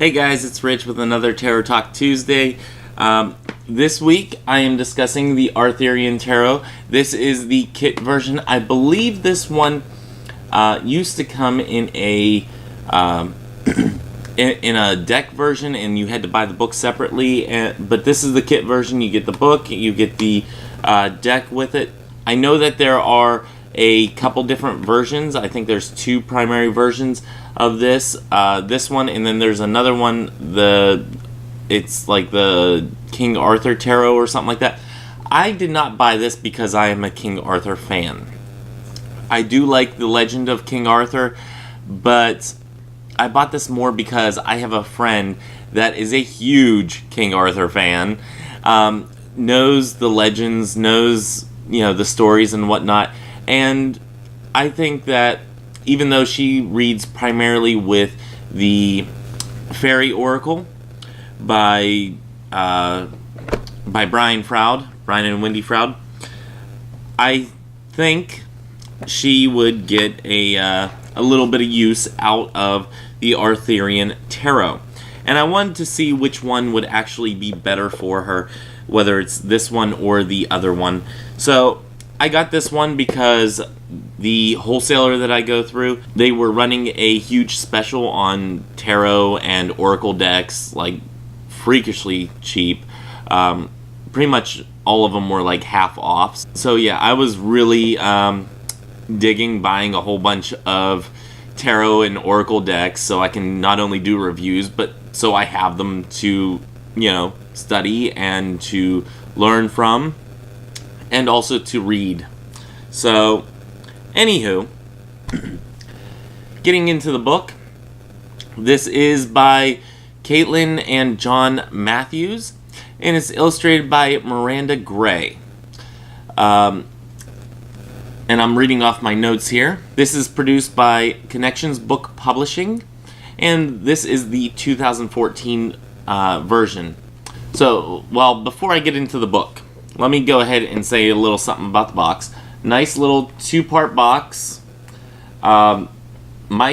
Hey guys, it's Rich with another Tarot Talk Tuesday. This week I am discussing the Arthurian Tarot. This is the kit version. I believe this one used to come in a in a deck version, and you had to buy the book separately. But this is the kit version. You get the book, you get the deck with it. I know that there are a couple different versions. I think there's two primary versions of this. This one, and then there's another one. It's like the King Arthur Tarot or something like that. I did not buy this because I am a King Arthur fan. I do like the legend of King Arthur, but I bought this more because I have a friend that is a huge King Arthur fan, knows the legends, knows the stories and whatnot, and I think that even though she reads primarily with the Fairy Oracle by Brian and Wendy Froud, I think she would get a little bit of use out of the Arthurian Tarot. And I wanted to see which one would actually be better for her, whether it's this one or the other one. So I got this one because the wholesaler that I go through, they were running a huge special on tarot and oracle decks, like freakishly cheap. Pretty much all of them were like half off. So yeah, I was really digging buying a whole bunch of tarot and oracle decks so I can not only do reviews, but so I have them to study and to learn from, and also to read. So anywho, getting into the book, this is by Caitlin and John Matthews, and it's illustrated by Miranda Gray. And I'm reading off my notes here. This is produced by Connections Book Publishing, and this is the 2014 version. So, well, before I get into the book, let me go ahead and say a little something about the box. Nice little two-part box. My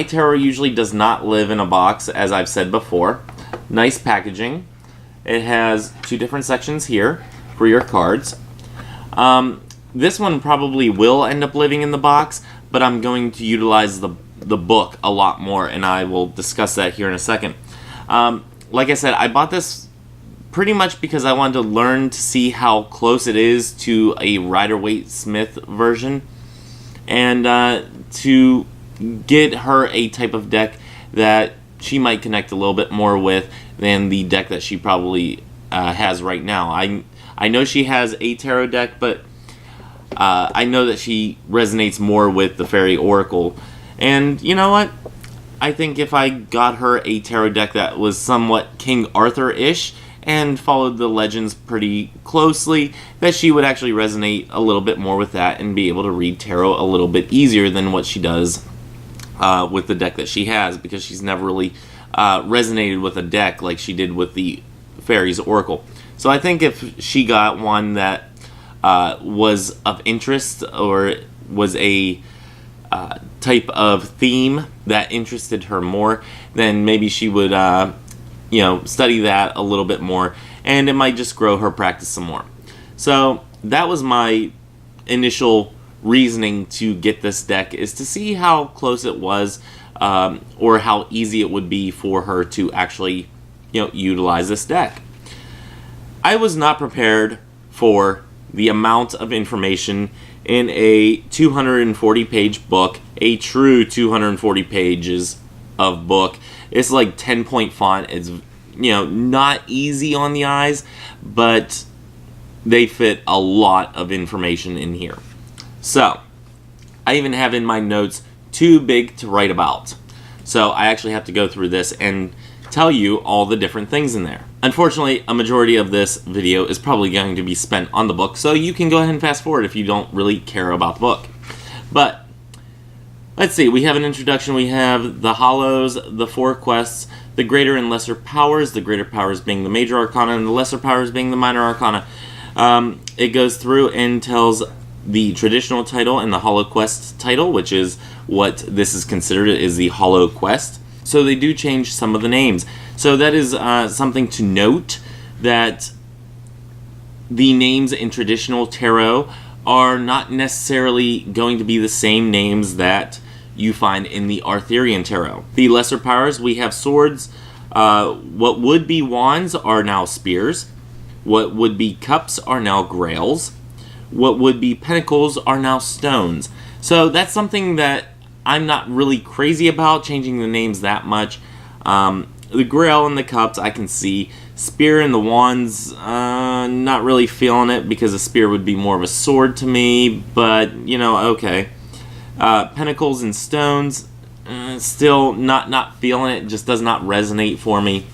tarot usually does not live in a box, as I've said before. Nice packaging. It has two different sections here for your cards. This one probably will end up living in the box, but I'm going to utilize the book a lot more, and I will discuss that here in a second. Like I said, I bought this pretty much because I wanted to learn to see how close it is to a Rider-Waite-Smith version, and to get her a type of deck that she might connect a little bit more with than the deck that she probably has right now. I know she has a tarot deck, but I know that she resonates more with the Fairy Oracle. And you know what? I think if I got her a tarot deck that was somewhat King Arthur-ish and followed the legends pretty closely, that she would actually resonate a little bit more with that and be able to read tarot a little bit easier than what she does with the deck that she has, because she's never really resonated with a deck like she did with the Fairy's Oracle. So I think if she got one that was of interest, or was a type of theme that interested her more, then maybe she would study that a little bit more, and it might just grow her practice some more. So that was my initial reasoning to get this deck, is to see how close it was, or how easy it would be for her to actually utilize this deck. I was not prepared for the amount of information in a 240-page book, a true 240 pages of book. It's like 10-point font. It's not easy on the eyes, but they fit a lot of information in here. So I even have in my notes too big to write about. So I actually have to go through this and tell you all the different things in there. Unfortunately, a majority of this video is probably going to be spent on the book, so you can go ahead and fast forward if you don't really care about the book. But let's see, we have an introduction. We have the Holos, the 4 quests, the greater and lesser powers, the greater powers being the Major Arcana and the lesser powers being the Minor Arcana. It goes through and tells the traditional title and the Holo quest title, which is what this is considered, is the Holo quest. So they do change some of the names. So that is something to note, that the names in traditional tarot are not necessarily going to be the same names that you find in the Arthurian Tarot. The lesser powers, we have swords. What would be wands are now spears. What would be cups are now grails. What would be pentacles are now stones. So that's something that I'm not really crazy about, changing the names that much. The grail and the cups I can see. Spear and the wands, not really feeling it, because a spear would be more of a sword to me, but, you know, okay. Pentacles and stones, still not feeling it, just does not resonate for me.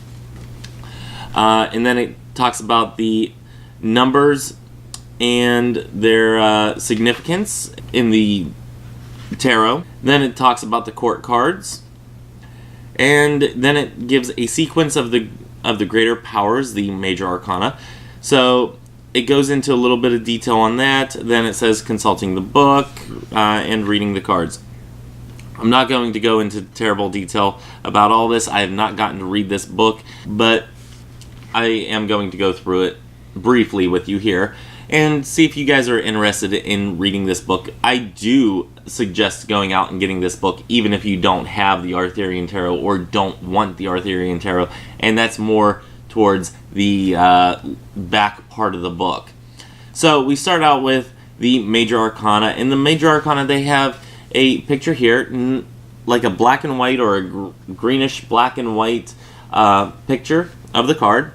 And then it talks about the numbers and their significance in the tarot. Then it talks about the court cards, and then it gives a sequence of the greater powers, the Major Arcana. So it goes into a little bit of detail on that. Then it says consulting the book and reading the cards. I'm not going to go into terrible detail about all this. I have not gotten to read this book, but I am going to go through it briefly with you here and see if you guys are interested in reading this book. I do suggest going out and getting this book, even if you don't have the Arthurian Tarot or don't want the Arthurian Tarot, and that's more towards the back part of the book. So we start out with the Major Arcana. In the Major Arcana, they have a picture here, like a black and white or a greenish black and white picture of the card.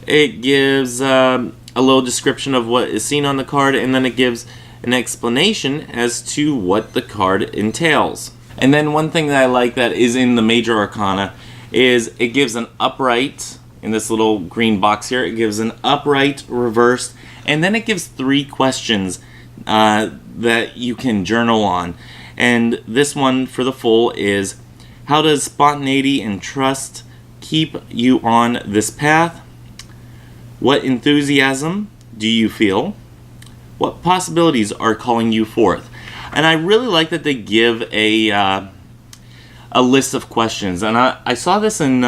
It gives a little description of what is seen on the card, and then it gives an explanation as to what the card entails. And then one thing that I like that is in the Major Arcana is it gives an upright, in this little green box here, it gives an upright, reversed, and then it gives 3 questions that you can journal on. And this one for the full is, how does spontaneity and trust keep you on this path? What enthusiasm do you feel? What possibilities are calling you forth? And I really like that they give a list of questions. And I saw this in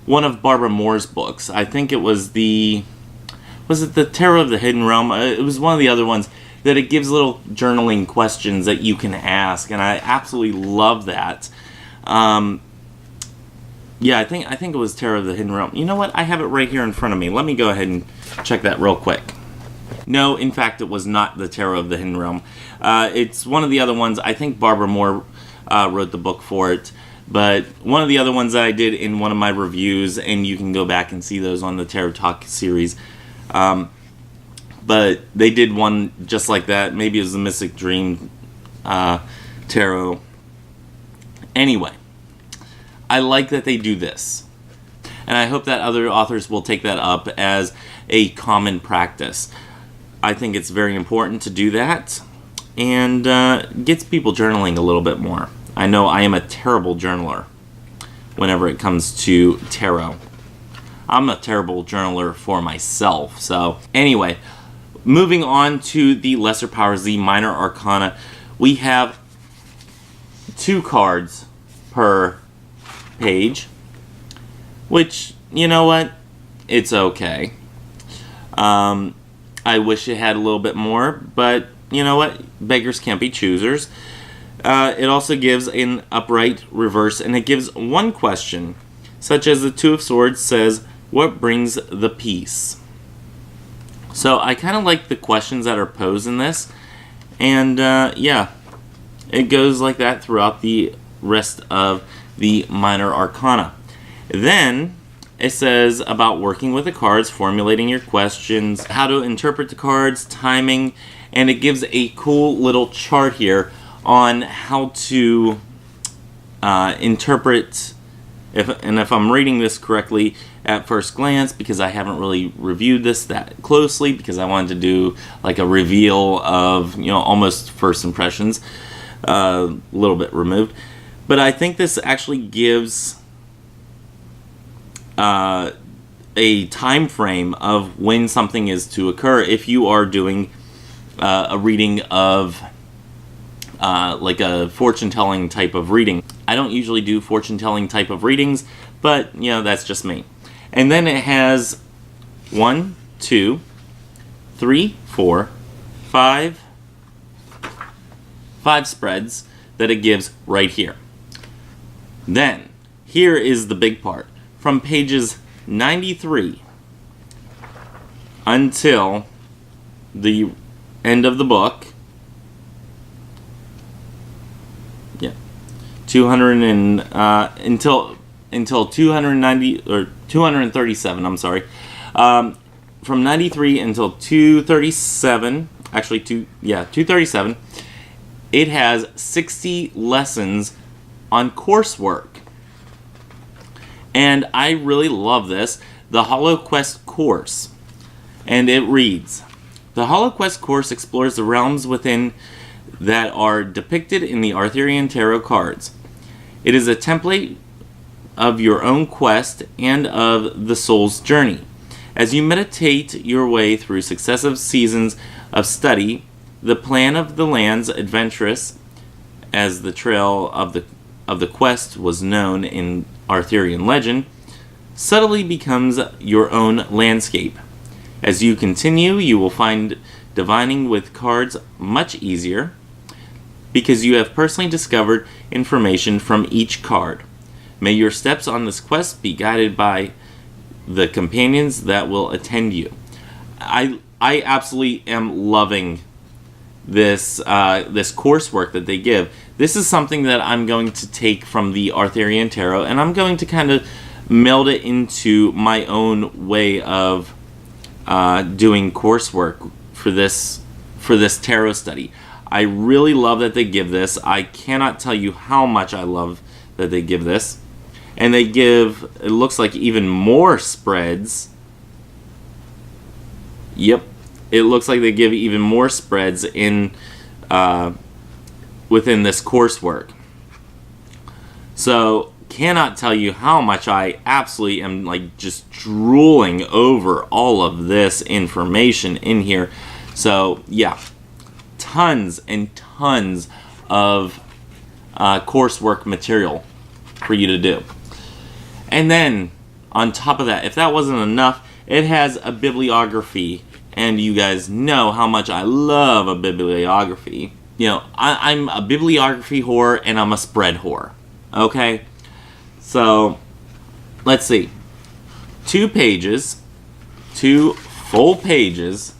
one of Barbara Moore's books. I think it was the Tarot of the Hidden Realm? It was one of the other ones that it gives little journaling questions that you can ask, and I absolutely love that. Yeah, I think it was Tarot of the Hidden Realm. You know what? I have it right here in front of me. Let me go ahead and check that real quick. No, in fact, it was not the Tarot of the Hidden Realm. It's one of the other ones. I think Barbara Moore wrote the book for it. But one of the other ones that I did in one of my reviews, and you can go back and see those on the Tarot Talk series. But they did one just like that. Maybe it was the Mystic Dream Tarot. Anyway, I like that they do this. And I hope that other authors will take that up as a common practice. I think it's very important to do that, and gets people journaling a little bit more. I know I am a terrible journaler whenever it comes to tarot. I'm a terrible journaler for myself. So anyway, moving on to the lesser powers, the minor arcana. We have 2 cards per page, which, you know what, it's okay. I wish it had a little bit more, but you know what, beggars can't be choosers. It also gives an upright, reverse, and it gives 1 question, such as the 2 of Swords says, what brings the peace? So I kind of like the questions that are posed in this, and yeah, it goes like that throughout the rest of the minor arcana. Then it says about working with the cards, formulating your questions, how to interpret the cards, timing, and it gives a cool little chart here on how to interpret, if I'm reading this correctly at first glance, because I haven't really reviewed this that closely, because I wanted to do like a reveal of, you know, almost first impressions, a little bit removed. But I think this actually gives a time frame of when something is to occur if you are doing a reading of like a fortune-telling type of reading. I don't usually do fortune-telling type of readings, but, you know, that's just me. And then it has 1, 2, 3, 4, 5 spreads that it gives right here. Then, here is the big part. From pages 93 until the end of the book, 200 and until 290 or 237. I'm sorry. From 93 until 237. Actually, 237. It has 60 lessons on coursework, and I really love this. The Holo Quest course, and it reads: the Holo Quest course explores the realms within that are depicted in the Arthurian Tarot cards. It is a template of your own quest and of the soul's journey. As you meditate your way through successive seasons of study, the plan of the lands adventurous, as the trail of the quest was known in Arthurian legend, subtly becomes your own landscape. As you continue, you will find divining with cards much easier, because you have personally discovered information from each card. May your steps on this quest be guided by the companions that will attend you. I absolutely am loving this this coursework that they give. This is something that I'm going to take from the Arthurian Tarot, and I'm going to kind of meld it into my own way of doing coursework for this tarot study. I really love that they give this. I cannot tell you how much I love that they give this. And they give, it looks like, even more spreads. Yep. It looks like they give even more spreads in within this coursework. So, cannot tell you how much I absolutely am like just drooling over all of this information in here. So, yeah. Tons and tons of coursework material for you to do. And then, on top of that, if that wasn't enough, it has a bibliography. And you guys know how much I love a bibliography. You know, I'm a bibliography whore and I'm a spread whore. Okay? So, let's see. 2 pages, 2 full pages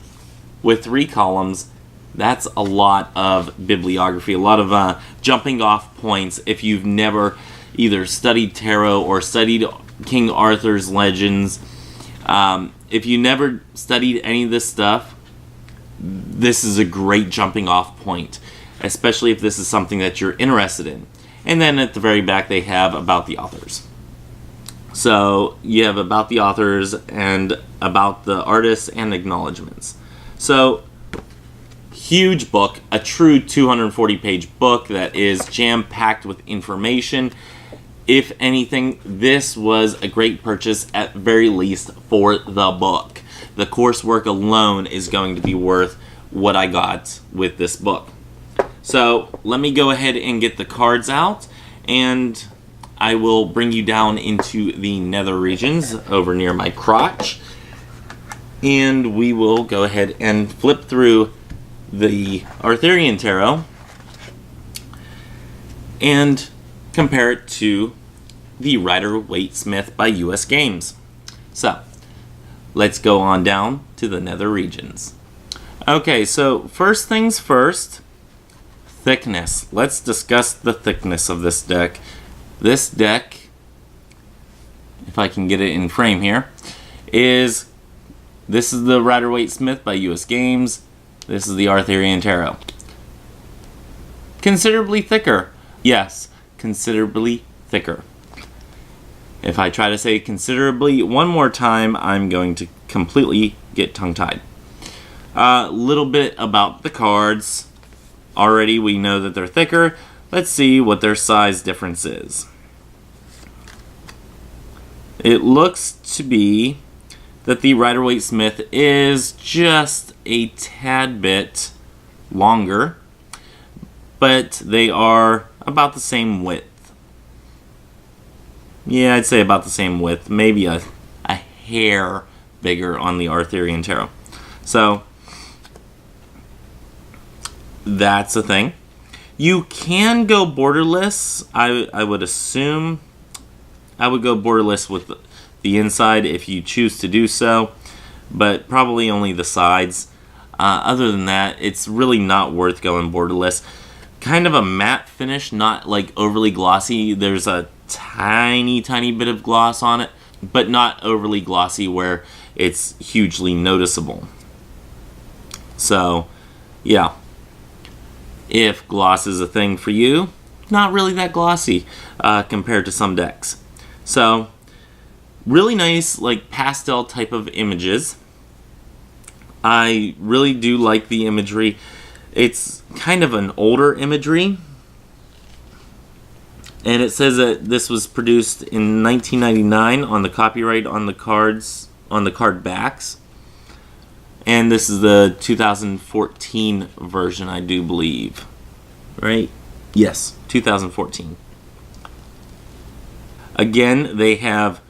with 3 columns. That's a lot of bibliography, a lot of jumping off points if you've never either studied tarot or studied King Arthur's legends. If you never studied any of this stuff, this is a great jumping off point, especially if this is something that you're interested in. And then at the very back they have about the authors. So you have about the authors and about the artists and acknowledgments. So huge book, a true 240-page book that is jam-packed with information. If anything, this was a great purchase at very least for the book. The coursework alone is going to be worth what I got with this book. So let me go ahead and get the cards out, and I will bring you down into the nether regions over near my crotch, and we will go ahead and flip through the Arthurian Tarot and compare it to the Rider-Waite-Smith by US Games. So, let's go on down to the nether regions. Okay, so first things first, thickness. Let's discuss the thickness of this deck. This deck, if I can get it in frame here, this is the Rider-Waite-Smith by US Games. This is the Arthurian Tarot. Considerably thicker. Yes, considerably thicker. If I try to say considerably one more time, I'm going to completely get tongue-tied. A little bit about the cards. Already we know that they're thicker. Let's see what their size difference is. It looks to be that the Rider-Waite-Smith is just a tad bit longer, but they are about the same width. Yeah, I'd say about the same width, maybe a hair bigger on the Arthurian Tarot. So that's a thing. You can go borderless. I would assume I would go borderless with the inside if you choose to do so, but probably only the sides. Other than that, it's really not worth going borderless. Kind of a matte finish, not like overly glossy. There's a tiny bit of gloss on it, but not overly glossy where it's hugely noticeable. So, yeah. If gloss is a thing for you, not really that glossy compared to some decks. So, really nice, like pastel type of images. I really do like the imagery. It's kind of an older imagery. And it says that this was produced in 1999 on the copyright on the cards, on the card backs. And this is the 2014 version, I do believe. Right? Yes, 2014. Again, they have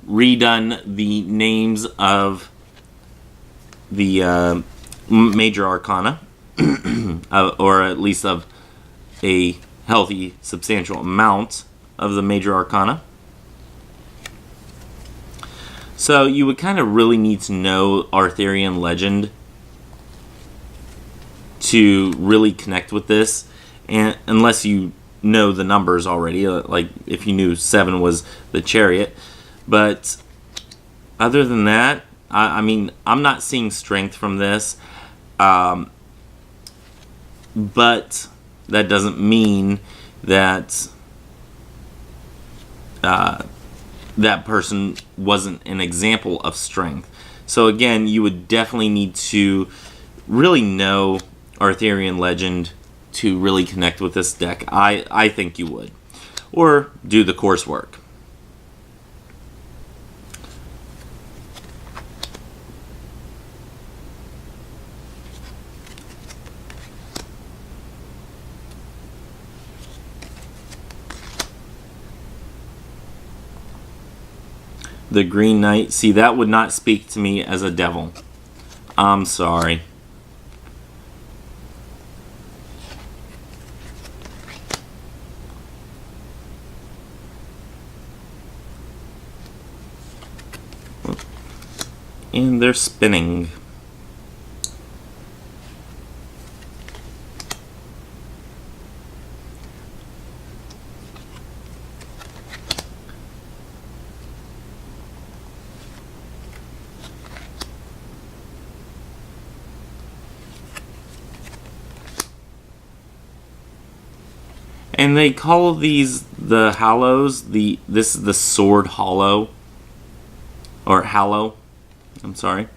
redone the names of the Major Arcana, or at least of a healthy, substantial amount of the Major Arcana. So you would kind of really need to know Arthurian legend to really connect with this, and unless you know the numbers already, like if you knew 7 was the chariot. But other than that, I mean, I'm not seeing strength from this, but that doesn't mean that that person wasn't an example of strength. So again, you would definitely need to really know Arthurian legend to really connect with this deck. I think you would. Or do the coursework. The Green Knight. See, that would not speak to me as a devil. I'm sorry. And they're spinning. And they call these the Hollows. This is the Sword Hollow. Or Hallow. I'm sorry.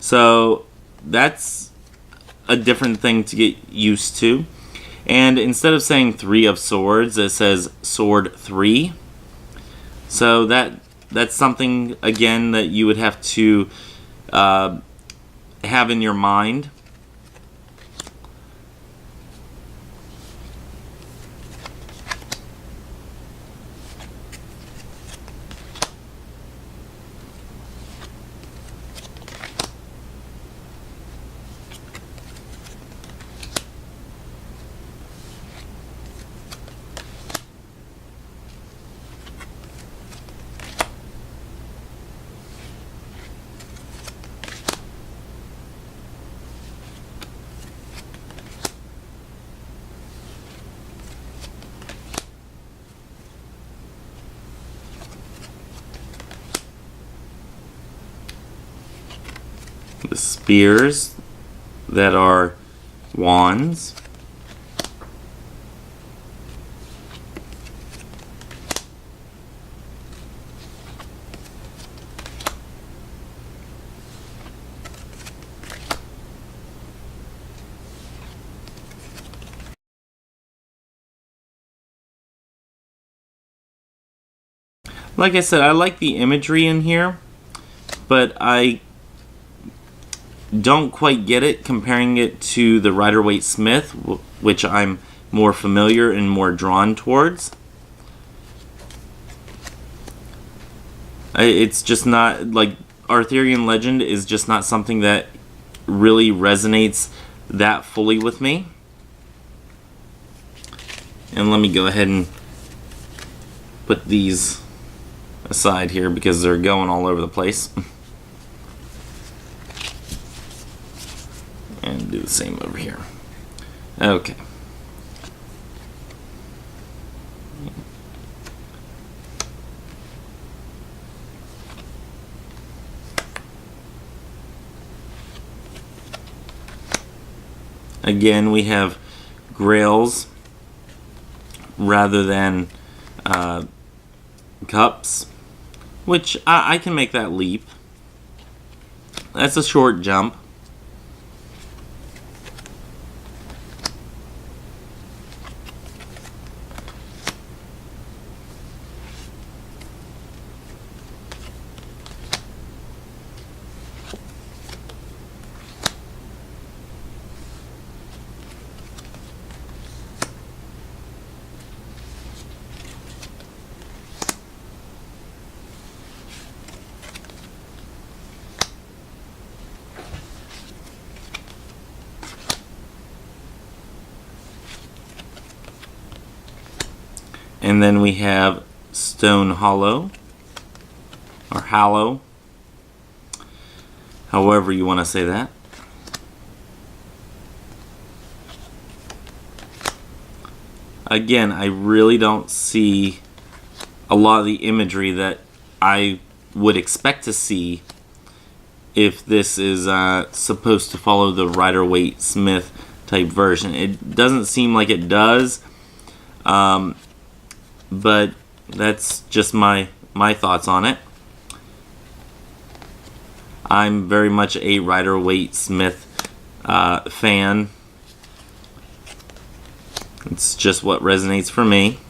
So that's a different thing to get used to. And instead of saying 3 of Swords, it says Sword 3. So that's something, again, that you would have to have in your mind. The spears that are wands. Like I said, I like the imagery in here, but I don't quite get it comparing it to the Rider-Waite-Smith, which I'm more familiar and more drawn towards. It's just not, like, Arthurian legend is just not something that really resonates that fully with me. And let me go ahead and put these aside here because they're going all over the place. And do the same over here. Okay. Again, we have grails rather than cups, which I can make that leap. That's a short jump. And then we have Stone Hollow, or Hallow, however you want to say that. Again, I really don't see a lot of the imagery that I would expect to see if this is supposed to follow the Rider-Waite-Smith type version. It doesn't seem like it does. But that's just my thoughts on it. I'm very much a Rider-Waite-Smith fan. It's just what resonates for me.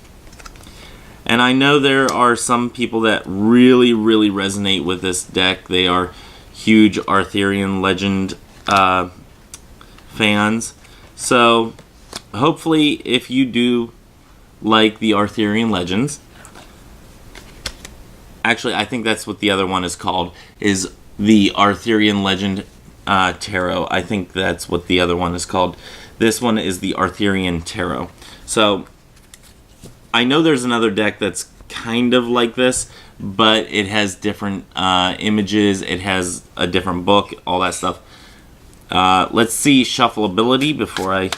And I know there are some people that really, really resonate with this deck. They are huge Arthurian legend fans. So hopefully if you do like the Arthurian legends. Actually, I think that's what the other one is called, is the Arthurian Legend Tarot. I think that's what the other one is called. This one is the Arthurian Tarot. So, I know there's another deck that's kind of like this, but it has different images, it has a different book, all that stuff. Let's see shuffleability before I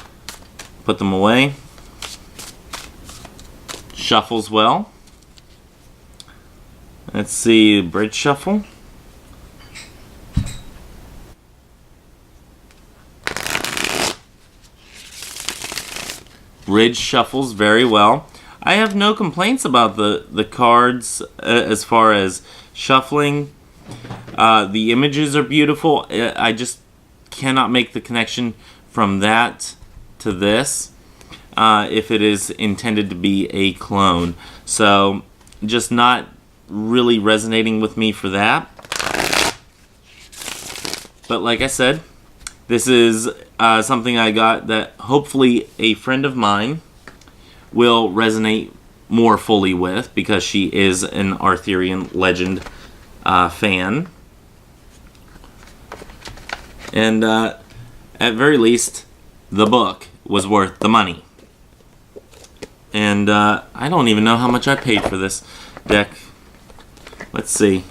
put them away. Shuffles well. Let's see, bridge shuffle. Bridge shuffles very well. I have no complaints about the cards as far as shuffling. The images are beautiful. I just cannot make the connection from that to this. If it is intended to be a clone. So, just not really resonating with me for that. But like I said, this is something I got that hopefully a friend of mine will resonate more fully with, because she is an Arthurian legend fan. And at very least, the book was worth the money. And I don't even know how much I paid for this deck. Let's see.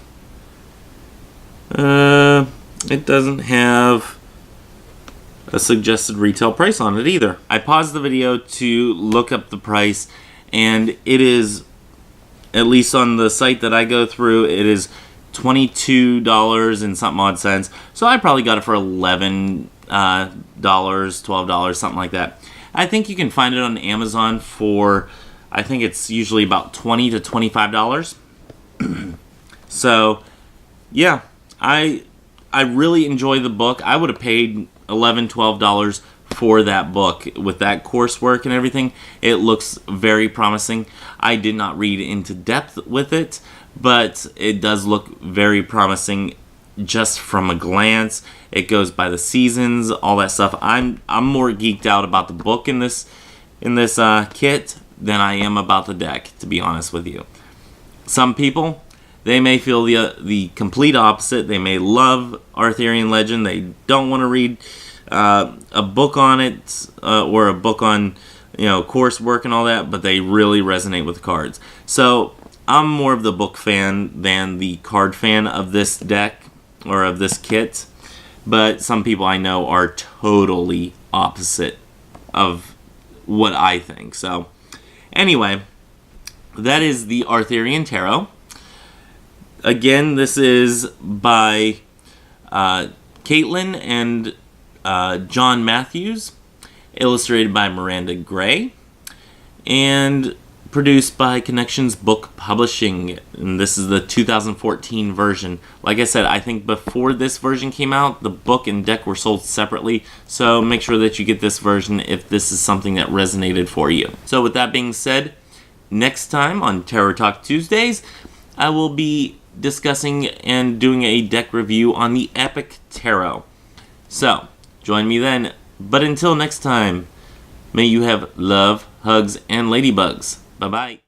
It doesn't have a suggested retail price on it either. I paused the video to look up the price, and it is, at least on the site that I go through, it is $22 and something odd cents. So I probably got it for $11, $12, something like that. I think you can find it on Amazon for, I think it's usually about $20 to $25. So, yeah, I really enjoy the book. I would have paid $11, $12 for that book with that coursework and everything. It looks very promising. I did not read into depth with it, but it does look very promising just from a glance. It goes by the seasons, all that stuff. I'm more geeked out about the book in this kit than I am about the deck, to be honest with you. Some people, They may feel the complete opposite. They may love Arthurian legend. They don't want to read a book on it or a book on coursework and all that, but they really resonate with cards. So I'm more of the book fan than the card fan of this deck or of this kit, but some people I know are totally opposite of what I think. So anyway, that is the Arthurian Tarot. Again, this is by Caitlin and John Matthews, illustrated by Miranda Gray, and produced by Connections Book Publishing. And this is the 2014 version. Like I said, I think before this version came out, the book and deck were sold separately, so make sure that you get this version if this is something that resonated for you. So with that being said, next time on Tarot Talk Tuesdays, I will be discussing and doing a deck review on the Epic Tarot. So, join me then. But until next time, may you have love, hugs, and ladybugs. Bye-bye.